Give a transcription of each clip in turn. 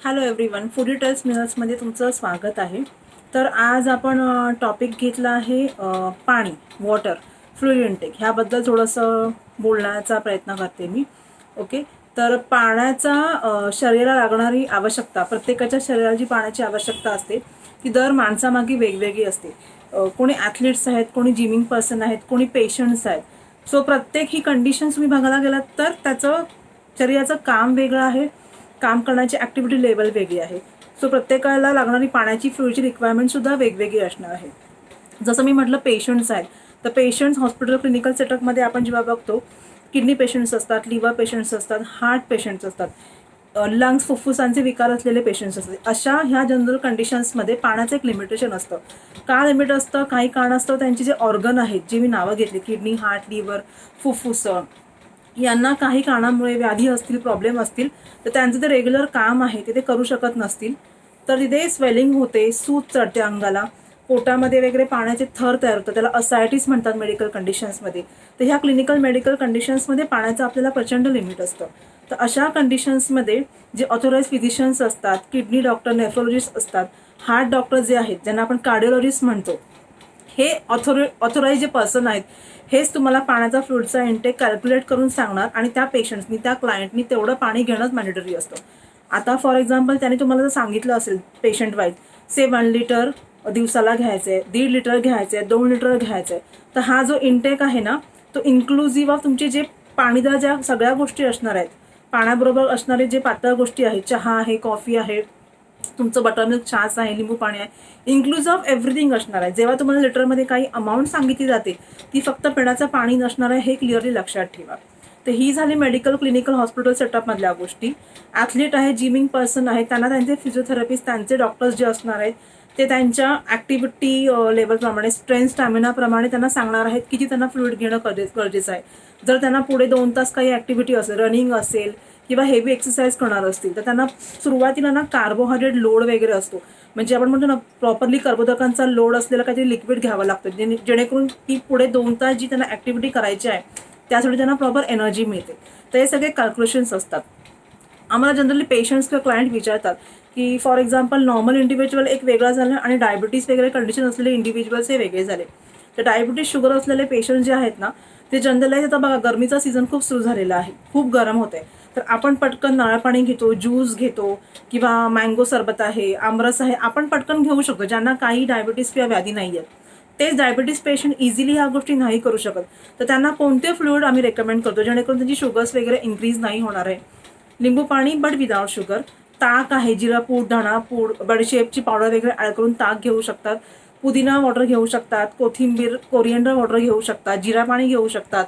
Hello everyone, foodie tails मिनल्समध्ये तुमचं स्वागत आहे. तर आज आपण टॉपिक घेतला आहे पाणी, वॉटर, फ्लुइड इंटेक ह्याबद्दल थोडंसं बोलण्याचा प्रयत्न करते मी. ओके, तर पाण्याचा शरीराला लागणारी आवश्यकता, प्रत्येकाच्या शरीराला जी पाण्याची आवश्यकता असते ती दर माणसामागे वेगवेगळी असते. कोणी ॲथलीट्स आहेत, कोणी जिमिंग पर्सन आहेत, कोणी पेशंट्स आहेत. सो प्रत्येक ही कंडिशन तुम्ही बघायला गेलात तर त्याचं शरीराचं काम वेगळं आहे, काम करण्याची ॲक्टिव्हिटी लेवल वेगळी आहे. सो प्रत्येकाला लागणारी पाण्याची फ्लुइडची रिक्वायरमेंटसुद्धा वेगवेगळी असणार आहे. जसं मी म्हटलं पेशंट्स आहेत, तर पेशंट्स हॉस्पिटल क्लिनिकल सेटअपमध्ये आपण जेव्हा बघतो किडनी पेशंट्स असतात, लिव्हर पेशंट्स असतात, हार्ट पेशंट्स असतात, लंग्स फुफ्फुसांचे विकार असलेले पेशंट्स असतात. अशा ह्या जनरल कंडिशन्समध्ये पाण्याचं एक लिमिटेशन असतं. का लिमिट असतं? काही कारणास्तव त्यांची जे ऑर्गन आहेत, जी मी नावं घेतली, किडनी, हार्ट, लिव्हर, फुफ्फुस, यांना काही कारणामुळे व्याधी असतील, प्रॉब्लेम असतील, तर त्यांचं जे रेग्युलर काम आहे ते करू शकत नसतील, तर तिथे स्वेलिंग होते, सूज चढते अंगाला, पोटामध्ये वगैरे पाण्याचे थर तयार होतात. त्याला असायटिस म्हणतात मेडिकल कंडिशन्समध्ये. तर ह्या क्लिनिकल मेडिकल कंडिशन्समध्ये पाण्याचं आपल्याला प्रचंड लिमिट असतं. तर अशा कंडिशन्समध्ये जे ऑथोराइज फिजिशियन्स असतात, किडनी डॉक्टर, नेफ्रोलॉजिस्ट असतात, हार्ट डॉक्टर जे आहेत, ज्यांना आपण कार्डिओलॉजिस्ट म्हणतो, हे ऑथोराइज जे पर्सन आहेत, हेच तुम्हाला पाण्याचा फ्लुइडचा इंटेक कॅल्क्युलेट करून सांगणार आणि त्या पेशंट्सनी, त्या क्लायंटनी तेवढं पाणी घेणंच मॅन्डेटरी असतं. आता फॉर एक्झाम्पल त्याने तुम्हाला जर सांगितलं असेल पेशंट वाईज, 1 लिटर दिवसाला घ्यायचं आहे, 1.5 लिटर घ्यायचं आहे, 2 लिटर घ्यायचं आहे, तर हा जो इंटेक आहे ना, तो इन्क्लुझिव्ह ऑफ तुमचे जे पाणीदार ज्या सगळ्या गोष्टी असणार आहेत, पाण्याबरोबर असणारे जे पातळ गोष्टी आहेत, चहा आहे, कॉफी आहे, तुमचं बटरमिल्क छास आहे, लिंबू पाणी आहे, इन्क्लुझिव्ह ऑफ एव्हरीथिंग असणार आहे. जेव्हा तुम्हाला लिटरमध्ये काही अमाऊंट सांगितली जाते ती फक्त पिण्याचं पाणी नसणार आहे, हे क्लिअरली लक्षात ठेवा. तर ही झाली मेडिकल क्लिनिकल हॉस्पिटल सेटअपमधल्या गोष्टी. ॲथलीट आहे, जिमिंग पर्सन आहे, त्यांना त्यांचे फिजिओथेरपिस्ट, त्यांचे डॉक्टर्स जे असणार आहेत ते त्यांच्या ॲक्टिव्हिटी लेवलप्रमाणे, स्ट्रेंथ स्टॅमिनाप्रमाणे त्यांना सांगणार आहेत किती त्यांना फ्लुइड घेणं गरजेचं आहे. जर त्यांना पुढे 2 तास काही ॲक्टिव्हिटी असेल, रनिंग असेल किंवा हेवी एक्सरसाइज करणार असतील, तर त्यांना सुरुवातीला ना कार्बोहायड्रेट लोड वगैरे असतो. म्हणजे आपण म्हणतो ना, प्रॉपरली कर्बोदकांचा लोड असलेलं काहीतरी लिक्विड घ्यावं लागतं, जेणेकरून ती पुढे 2 तास जी त्यांना ॲक्टिव्हिटी करायची आहे त्यासाठी त्यांना प्रॉपर एनर्जी मिळते. तर हे सगळे कॅल्क्युलेशन्स असतात. आम्हाला जनरली पेशंट्स किंवा क्लायंट विचारतात की फॉर एक्झाम्पल नॉर्मल इंडिव्हिज्युअल एक वेगळा झालं आणि डायबिटीज वगैरे कंडिशन असलेले इंडिव्हिज्युअल्स हे वेगळे झाले. तर डायबिटीज, शुगर असलेले पेशंट जे आहेत ना, ते जनरलाइज, आता बघा गरमीचा सीझन खूप सुरू झालेला आहे, खूप गरम होत आहे, तर आपण पटकन नारळ पाणी घेतो, ज्यूस घेतो किंवा मँगो सरबत आहे, आमरस आहे, आपण पटकन घेऊ शकतो. ज्यांना काही डायबिटीज किंवा व्याधी नाही आहेत, तेच डायबिटीज पेशंट इझिली ह्या गोष्टी नाही करू शकत. तर त्यांना कोणते फ्लुइड आम्ही रेकमेंड करतो जेणेकरून त्यांची शुगर्स वगैरे इन्क्रीज नाही होणार आहे? लिंबू पाणी बट विदाउट शुगर, ताक आहे, जिरा पूड, धणा पूड, बडीशेपची पावडर वगैरे ॲड करून ताक घेऊ शकतात, पुदिना वॉटर घेऊ शकतात, कोथिंबीर, कोरिएंडर वॉटर घेऊ शकतात, जिरा पाणी घेऊ शकतात.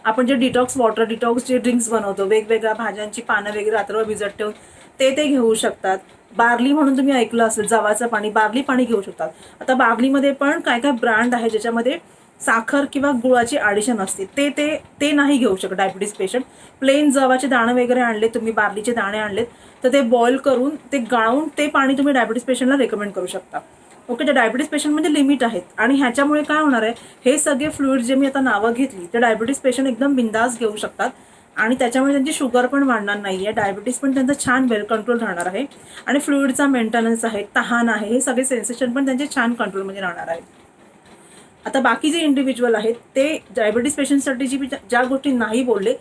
आपण जे डिटॉक्स वॉटर, डिटॉक्स जे ड्रिंक्स बनवतो, वेगवेगळ्या भाज्यांची पानं वगैरे रात्रभर भिजत ठेवून ते घेऊ शकतात. बार्ली म्हणून तुम्ही ऐकलं असेल, जवाचं पाणी, बार्ली पाणी घेऊ शकतात. आता बार्लीमध्ये पण काय काय ब्रँड आहे ज्याच्यामध्ये साखर किंवा गुळाची ॲडिशन असते, ते ते ते नाही घेऊ शकत डायबिटीज पेशंट. प्लेन जवाचे दाणे वगैरे आणले तुम्ही, बार्लीचे दाणे आणलेत, तर ते बॉईल करून ते गाळून ते पाणी तुम्ही डायबिटीज पेशंटला रेकमेंड करू शकता. ओके, तर डायबिटीज पेशंट म्हणजे लिमिट आहेत. आणि ह्याच्यामुळे काय होणार आहे, हे सगळे फ्लुइड जे मी आता नावं घेतली ते डायबिटीज पेशंट एकदम बिंदास घेऊ शकतात आणि त्याच्यामुळे त्यांची शुगर पण वाढणार नाही आहे, डायबिटीज पण त्यांचं छान वेल कंट्रोल राहणार आहे आणि फ्लुइडचा मेंटेनन्स आहे, तहान आहे, हे सगळे सेन्सेशन पण त्यांचे छान कंट्रोलमध्ये राहणार आहे. आता बाकी जे इंडिव्हिज्युअल आहेत ते डायबिटीज पेशंटसाठी ज्या गोष्टी नाही बोलले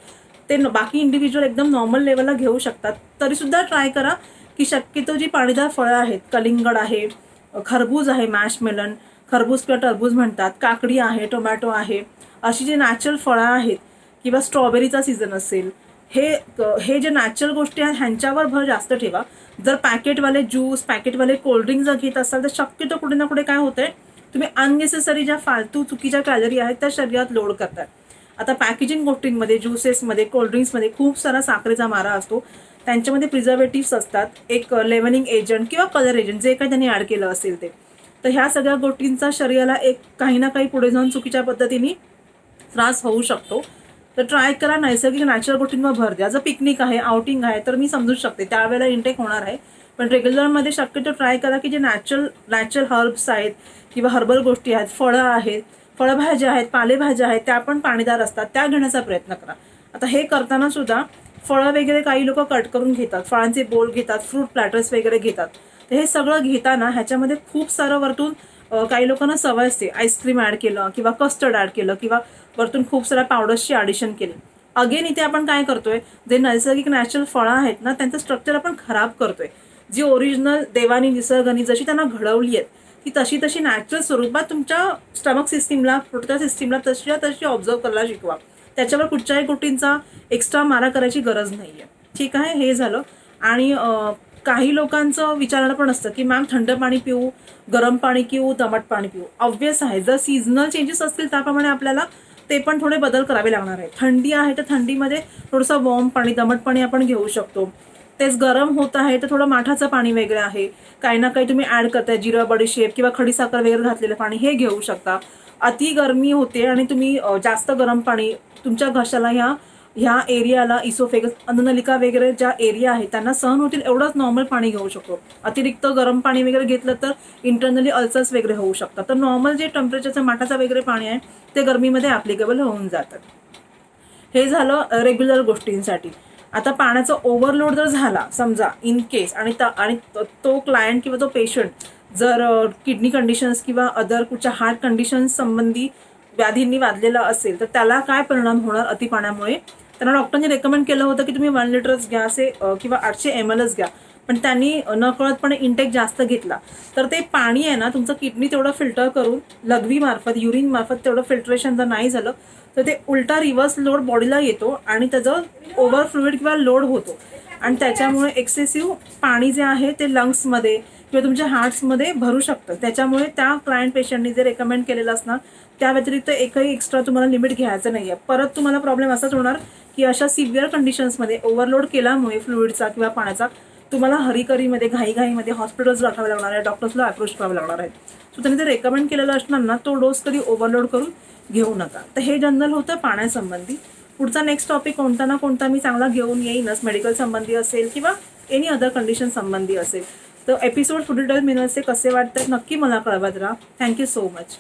ते बाकी इंडिव्हिज्युअल एकदम नॉर्मल लेवलला घेऊ शकतात. तरीसुद्धा ट्राय करा की शक्यतो जी पाणीदार फळं आहेत, कलिंगड आहे, खरबूज आहे, मॅशमेलन, खरबूज किंवा टरबूज म्हणतात, काकडी आहे, टोमॅटो आहे, अशी जी नॅचरल फळं आहेत किंवा स्ट्रॉबेरीचा सीझन असेल, हे जे नॅचरल गोष्टी आहेत ह्यांच्यावर भर जास्त ठेवा. जर पॅकेटवाले ज्यूस, पॅकेटवाले कोल्ड्रिंक जर घेत असाल तर शक्यतो कुठे ना कुठे काय होतंय, तुम्ही अननेसेसरी ज्या फालतू चुकीच्या कॅलरी आहेत त्या शरीरात लोड करतात. आता पॅकेजिंग गोष्टींमध्ये, ज्युसेसमध्ये, कोल्ड्रिंक्समध्ये खूप सारा साखरेचा मारा असतो, त्यांच्यामध्ये प्रिझर्वेटिव्स असतात, एक लेव्हनिंग एजंट किंवा कलर एजंट जे काही त्यांनी ॲड केलं असेल ते. तर ह्या सगळ्या गोष्टींचा शरीराला एक काही ना काही पुढे जाऊन चुकीच्या पद्धतीने त्रास होऊ शकतो. तर ट्राय करा नैसर्गिक नॅचरल गोष्टींवर भर द्या. जर पिकनिक आहे, आउटिंग आहे, तर मी समजू शकते त्यावेळेला इंटेक होणार आहे, पण रेग्युलरमध्ये शक्यतो ट्राय करा की जे नॅचरल हर्ब्स आहेत किंवा हर्बल गोष्टी आहेत, फळं आहेत, फळभाज्या आहेत, पालेभाज्या आहेत, त्या पण पाणीदार असतात, त्या घेण्याचा प्रयत्न करा. आता हे करताना सुद्धा फळं वगैरे काही लोक कट करून घेतात, फळांचे बोल घेतात, फ्रूट प्लॅटर्स वगैरे घेतात. तर हे सगळं घेताना ह्याच्यामध्ये खूप सारं वरतून काही लोकांना सवय असते आईस्क्रीम ऍड केलं किंवा कस्टर्ड ऍड केलं किंवा वरतून खूप साऱ्या पावडर्सची ॲडिशन केली. अगेन इथे आपण काय करतोय, जे नैसर्गिक नॅचरल फळं आहेत ना त्यांचं स्ट्रक्चर आपण खराब करतोय. जी ओरिजिनल देवानी निसर्गाने जशी त्यांना घडवली आहेत ती तशी तशी नॅचरल स्वरूपात तुमच्या स्टमक सिस्टीमला, पोटच्या सिस्टीमला तशी ऑब्झर्व करायला शिकवा. त्याच्यावर कुठच्याही गोष्टींचा एक्स्ट्रा मारा करायची गरज नाहीये. ठीक आहे, हे झालं. आणि काही लोकांचं विचारणं पण असतं की मॅम थंड पाणी पिऊ, गरम पाणी पिऊ, दमट पाणी पिऊ. ऑब्व्हियस आहे, जर सीझनल चेंजेस असतील त्याप्रमाणे आपल्याला ते पण थोडे बदल करावे लागणार आहे. थंडी आहे तर थंडीमध्ये थोडंसं वॉर्म पाणी, दमट पाणी आपण घेऊ शकतो. तेच गरम होत आहे तर थोडं माठाचं पाणी वगैरे आहे, काही ना काही तुम्ही ऍड करताय, जिरं, बडीशेप किंवा खडीसाखर वगैरे घातलेलं पाणी हे घेऊ शकता. अति गरमी होते आणि तुम्ही जास्त गरम पाणी तुमच्या घशाला ह्या एरियाला, इसोफेगस, अन्ननलिका वगैरे ज्या एरिया आहे त्यांना सहन होतील एवढंच नॉर्मल पाणी घेऊ शकतो. अतिरिक्त गरम पाणी वगैरे घेतलं तर इंटरनली अल्सर्स वगैरे होऊ शकतात. तर नॉर्मल जे टेम्परेचरचं माठाचं वगैरे पाणी आहे ते गरमीमध्ये ऍप्लिकेबल होऊन जातं. हे झालं रेग्युलर गोष्टींसाठी. आता पाण्याचा ओव्हरलोड जर झाला समजा इन केस, आणि तो क्लायंट किंवा तो पेशंट जर किडनी कंडिशन्स किंवा अदर कुठच्या हार्ट कंडिशन्स संबंधी व्याधींनी वाजलेला असेल तर त्याला काय परिणाम होणार अति पाण्यामुळे. त्यांना डॉक्टरने रेकमेंड केलं होतं की तुम्ही 1 लिटरच घ्या असे किंवा 800 ml घ्या, पण त्यांनी नकळतपणे इंटेक जास्त घेतला तर ते पाणी आहे ना तुमचं किडनी तेवढं फिल्टर करून लघवी मार्फत, युरिन मार्फत तेवढं फिल्ट्रेशन जर नाही झालं तर ते उलटा रिव्हर्स लोड बॉडीला येतो आणि त्याचं ओव्हर फ्लुइड किंवा लोड होतो आणि त्याच्यामुळे एक्सेसिव्ह पाणी जे आहे ते लंग्समध्ये किंवा तुमच्या हार्ट्समध्ये भरू शकतं. त्याच्यामुळे त्या क्लायंट पेशंटनी जे रेकमेंड केलेलं असणार त्या व्यतिरिक्त एकही एक्स्ट्रा तुम्हाला लिमिट घ्यायचं नाहीये. परत तुम्हाला प्रॉब्लेम असाच होणार की अशा सिव्हिअर कंडिशन्समध्ये ओव्हरलोड केल्यामुळे फ्लुइडचा किंवा पाण्याचा तुम्हाला हरीकरीमध्ये, घाईघाईमध्ये हॉस्पिटल्स गाठावे लागणार आहे, डॉक्टर्सला अप्रोच करावे लागणार आहे. सो त्यांनी ते रेकमेंड केलेलं असणार ना तो डोस कधी ओव्हरलोड करून घेऊ नका. तर हे जनरल होतं पाण्यासंबंधी. पुढचा नेक्स्ट टॉपिक कोणता ना कोणता मी चांगला घेऊन येईनच, मेडिकल संबंधी असेल किंवा एनी अदर कंडिशन संबंधी असेल. तर एपिसोड फूड डिटेल मिनर्सचे कसे वाटतात नक्की मला कळवत राहा. Thank you so much.